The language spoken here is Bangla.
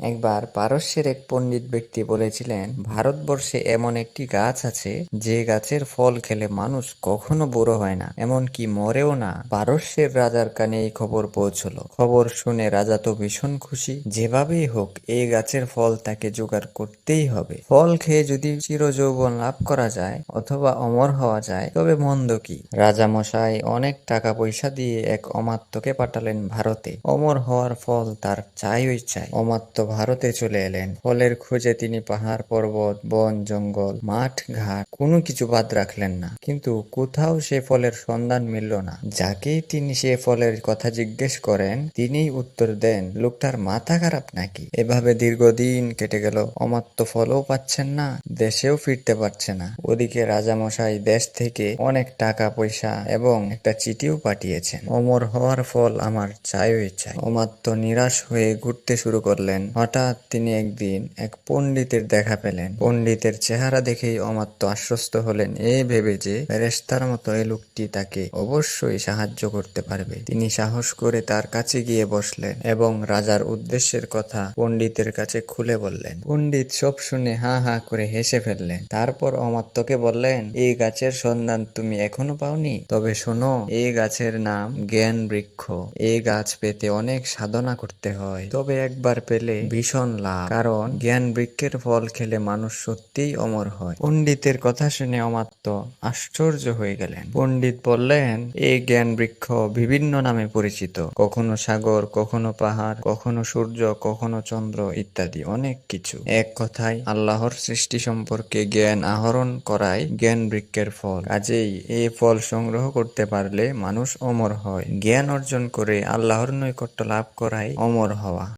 একবার পারস্যের এক পণ্ডিত ব্যক্তি বলেছিলেন, ভারতবর্ষে এমন একটি গাছ আছে যে গাছের ফল খেলে মানুষ কখনো বুড়ো হয় না, এমনকি মরেও না। পারস্যের রাজার কানে এই খবর পৌঁছলো। খবর শুনে রাজা তো ভীষণ খুশি। যেভাবেই হোক এই গাছের ফল তাকে জোগাড় করতেই হবে। ফল খেয়ে যদি চিরযৌবন লাভ করা যায় অথবা অমর হওয়া যায় তবে মন্দ কি। রাজা মশাই অনেক টাকা পয়সা দিয়ে এক অমাত্যকে পাঠালেন ভারতে। অমর হওয়ার ফল তার চাইই চাই। অমাত্য ভারতে চলে এলেন। ফলের খোঁজে তিনি পাহাড় পর্বত, বন জঙ্গল, মাঠ ঘাট কোনো কিছু বাদ রাখলেন না, কিন্তু কোথাও সে ফলের সন্ধান মিলল না। যাকেই তিনি সে ফলের কথা জিজ্ঞেস করেন তিনিই উত্তর দেন, লোকটার মাথা খারাপ নাকি। এভাবে দীর্ঘদিন কেটে গেল। অমাত্য ফলও পাচ্ছেন না, দেশেও ফিরতে পারছে না। ওদিকে রাজামশাই দেশ থেকে অনেক টাকা পয়সা এবং একটা চিঠিও পাঠিয়েছেন, অমর হওয়ার ফল আমার চাইই চাই। অমাত্য নিরাশ হয়ে ঘুরতে শুরু করলেন। হঠাৎ তিনি একদিন এক পণ্ডিতের দেখা পেলেন। পণ্ডিতের চেহারা দেখেই অমাত্য আশ্বস্ত হলেন, এই ভেবে যে ফেরেশতার মতো এই লোকটি তাকে অবশ্যই সাহায্য করতে পারবে। তিনি সাহস করে তার কাছে গিয়ে বসলেন এবং রাজার উদ্দেশ্যের কথা পণ্ডিতের কাছে খুলে বললেন। পণ্ডিত সব শুনে হা হা করে হেসে ফেললেন। তারপর অমাত্যকে বললেন, এই গাছের সন্ধান তুমি এখনো পাওনি? তবে শোনো, এই গাছের নাম জ্ঞান বৃক্ষ। এই গাছ পেতে অনেক সাধনা করতে হয়, তবে একবার পেলে ভীষণ লাভ, কারণ জ্ঞান বৃক্ষের ফল খেলে মানুষ সত্যিই অমর হয়। পণ্ডিতের কথা শুনে অমাত্য আশ্চর্য হয়ে গেলেন। পণ্ডিত বললেন, এই জ্ঞান বৃক্ষ বিভিন্ন নামে পরিচিত, কখনো সাগর, কখনো পাহাড়, কখনো সূর্য, কখনো চন্দ্র ইত্যাদি অনেক কিছু। এক কথায় আল্লাহর সৃষ্টি সম্পর্কে জ্ঞান আহরণ করাই জ্ঞান বৃক্ষের ফল। কাজেই এই ফল সংগ্রহ করতে পারলে মানুষ অমর হয়। জ্ঞান অর্জন করে আল্লাহর নৈকট্য লাভ করাই অমর হওয়া।